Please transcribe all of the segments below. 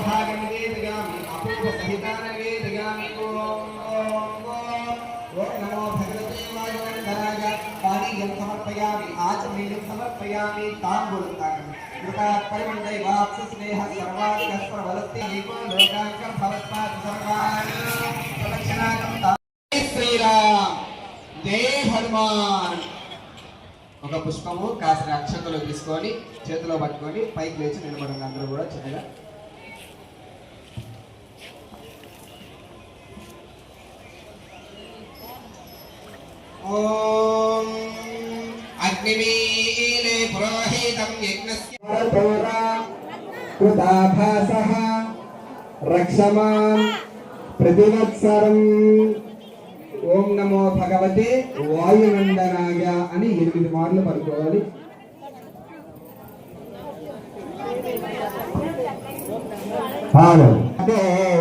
भागं निवेदयामि अपूर्व सहितान् निवेदयामि ओम नमो भगवते वायुनंदनाय पानीयं समर्पयामि आचमनीयं समर्पयामि ताम्बूलम् कृता परिमण्डे वाप्सु स्नेह सर्वादिकस्वर वदति एको लोकांकं भवत्पाद सर्वान् प्रदक्षिणाकं जय श्रीराम जय हनुमान ఒక పుష్పము కాసిన అక్షతలు తీసుకొని చేతిలో పట్టుకొని పైకి లేచి నిలబడండి అందరూ కూడా చిన్నగా ఓం అగ్నిమీలే పురోహితం యజ్ఞస్య కృతాభాసః రక్షమాన్ ప్రతివత్సరం ఓం నమో భగవతే వాయునందనాయ అని 8 మార్లు పలుకోవాలి.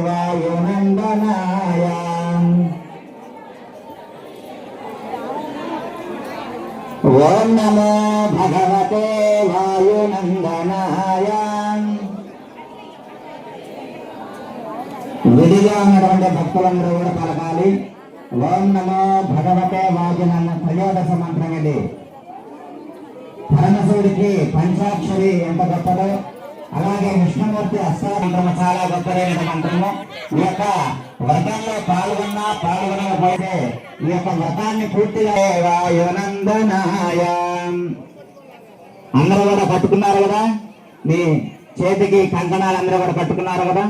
వాయునందనాయ ఓం నమో భగవతే వాయునందనాయ. విడిగా ఉన్నటువంటి భక్తులందరూ కూడా పలకాలి. ఓం నమో భగవతే వాయునన్న త్రయోదశ మంత్రం ఇది. పరమశివుడికి పంచాక్షరి ఎంత గొప్పదో అలాగే విష్ణుమూర్తి అష్టామంత్రము చాలా గొప్పదైన మంత్రము. ఈ యొక్క వ్రతంలో పాల్గొనకపోతే ఈ యొక్క వ్రతాన్ని పూర్తిగా వాయునందనాయ. అందరూ కూడా పట్టుకున్నారు కదా, మీ చేతికి కంకణాలు అందరూ కూడా పట్టుకున్నారు కదా.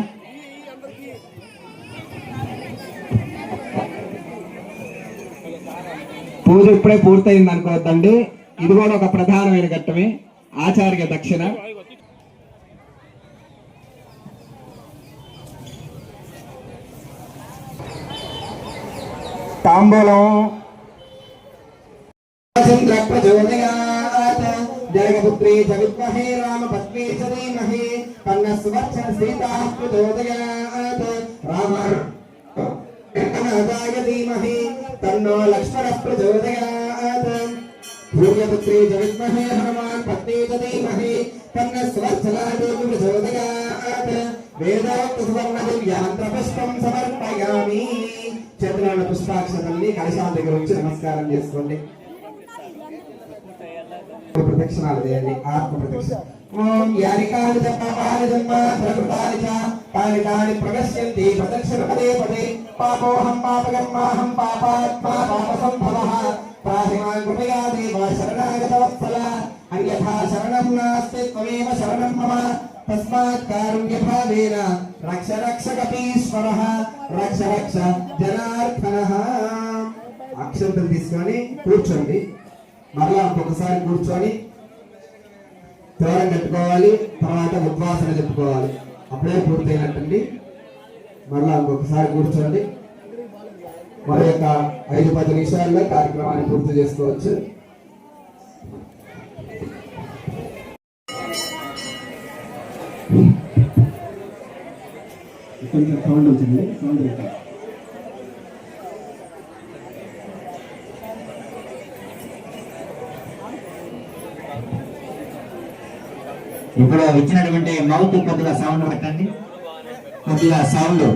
పూజ ఇప్పుడే పూర్తయింది అనుకోవద్దండి, ఇది కూడా ఒక ప్రధానమైన ఘట్టమే. ఆచార్య దక్షిణ తాంబూలం జగపుత్రీ జవిద్మహే రామ పత్ని ధీమహి పన్నస్వర్చన సీతా ప్రచోదయాత్ రామ ధీమహి तन्नो लक्ष्मणः प्रचोदयात् सूर्यपुत्री च विद्महे हनुमान् पत्नी च धीमहि तन्नः सुवर्चलादेवी प्रचोदयात् वेदोक्त सुवर्णदिव्यान्त्रपुष्पं समर्पयामि. చేతులను పుష్పాక్షతల్ని కలశాల దగ్గర ఉంచి నమస్కారం చేసుకోండి. ప్రదక్షిణాలు చేయండి, ఆత్మ ప్రదక్షిణ. ఓం యానికాని జపాని జన్మ ప్రకృతాని చ కాని ప్రగస్యంతి ప్రదక్షిణ పదే పదే పాపోహం పాపకర్మాహం పాపాత్మా పాపసంభవః పాహిమాన్ కృపయా దేవ శరణాగత వత్సల అన్యథా శరణం నాస్తి త్వమేవ శరణం మమ తస్మాత్ కారుణ్యభావేన రక్ష రక్ష కపీశ్వరః రక్ష రక్ష జనార్దనః. అక్షంతలు తీసుకొని కూర్చోండి. మరలా ఇంకొకసారి కూర్చొని తోరం కట్టుకోవాలి. తర్వాత ఉద్వాసన చెప్పుకోవాలి. అప్పుడే పూర్తయినట్టుంది. మరలా ఇంకొకసారి కూర్చోండి. మరి యొక్క 5-10 నిమిషాల్లో కార్యక్రమాన్ని పూర్తి చేసుకోవచ్చు. కొంచెం సౌండ్ వచ్చింది, సౌండ్ పెట్టాలి. ఇప్పుడు వచ్చినటువంటి మౌత్ కొద్దిగా సౌండ్ పెట్టండి, కొద్దిగా సౌండ్.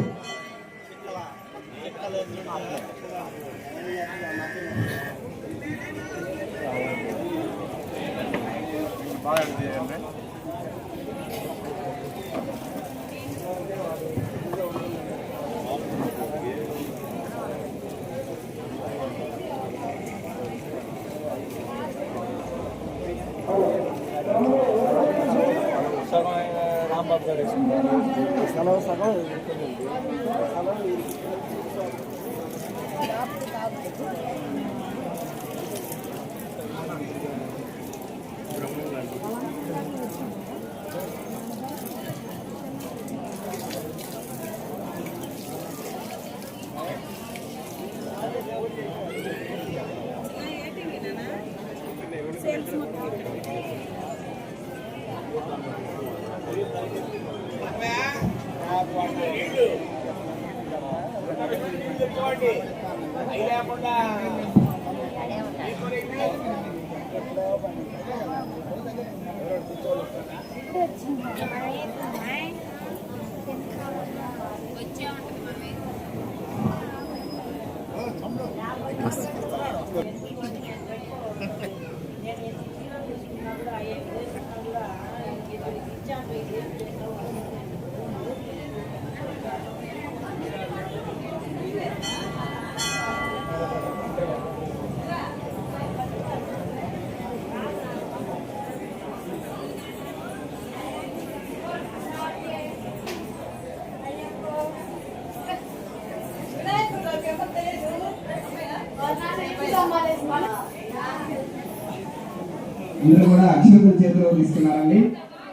అందరూ కూడా అక్షంతలు చేతిలో తీసుకున్నారండి.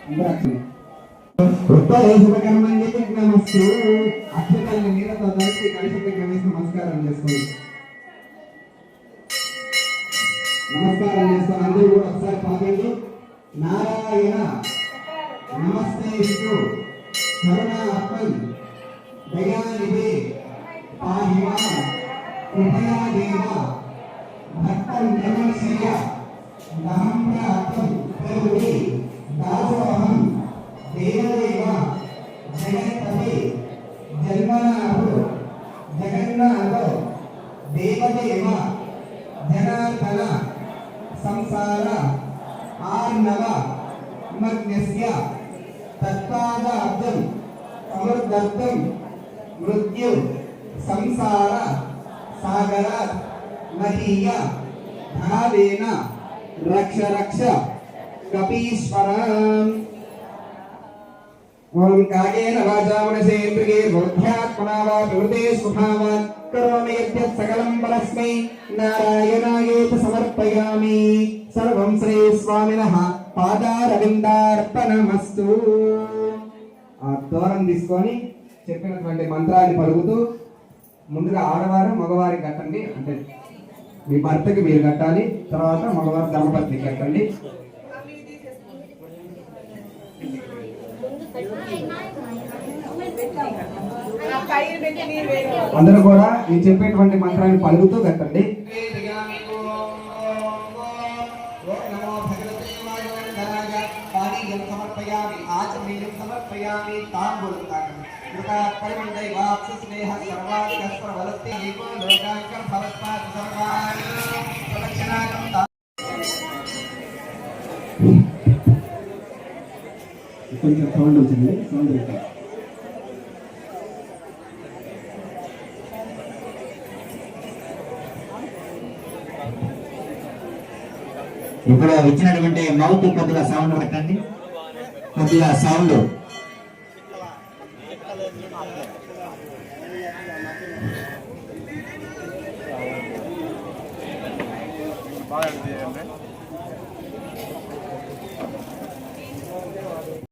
అందరూ నమస్తు అక్షతాన్ని నీళ్ళతో ధరించి కలిసి వేసి నమస్కారం చేసుకోండి. నమస్కారం చేస్తాను. అందరూ కూడా ఒకసారి పాకండి. నారాయణ నమస్తే కరుణాత్మన్ దయానిధి పాహిమా కృపయాదేవ భక్తం నమస్య నమ్రాత్మం కరుణి దాసోహం దేవదేవ జగత్పతి జన్మనాథు జగన్నాథో దేవదేవ జనార్దన సంసార ఆర్ణవ మగ్నస్య తత్పాదాబ్దం సమర్థం మృత్యు సంసార సాగర మహీయ భావేన రక్ష రక్ష కపీశ్వరం. ఓం కాయేన వాచా మనసేంద్రియే బుద్ధ్యాత్మనా వా ప్రకృతే స్వభావాన్ కరోమి యద్యత్ సకలం పరస్మై నారాయణాయేతి సమర్పయామి. సర్వం శ్రీ స్వామినః పాదారవిందార్పణమస్తు. ఆ దూరం తీసుకొని చెప్పినటువంటి మంత్రాన్ని పలుకుతూ ముందుగా ఆడవారు మగవారికి కట్టండి. అంటే మీ భర్తకి మీరు కట్టాలి, తర్వాత మగవారు దంపతికి కట్టండి. అందరూ కూడా ఈ చెప్పేటువంటి మంత్రాన్ని పలుకుతూ కట్టండి. సమర్పయామి ఆచమనీయం సమర్పయామి తాంబూలం తాకండి. స్నేహ సర్వాధికస్వరవలత్తి లోకాంకం ఫలస్పాత్ సర్వాణి ప్రదక్షిణాకం. కొంచెం సౌండ్ వచ్చింది. సౌండ్ ఇప్పుడు వచ్చినటువంటి మౌత్ కొద్దిగా సౌండ్ పెట్టండి, కొద్దిగా సౌండ్.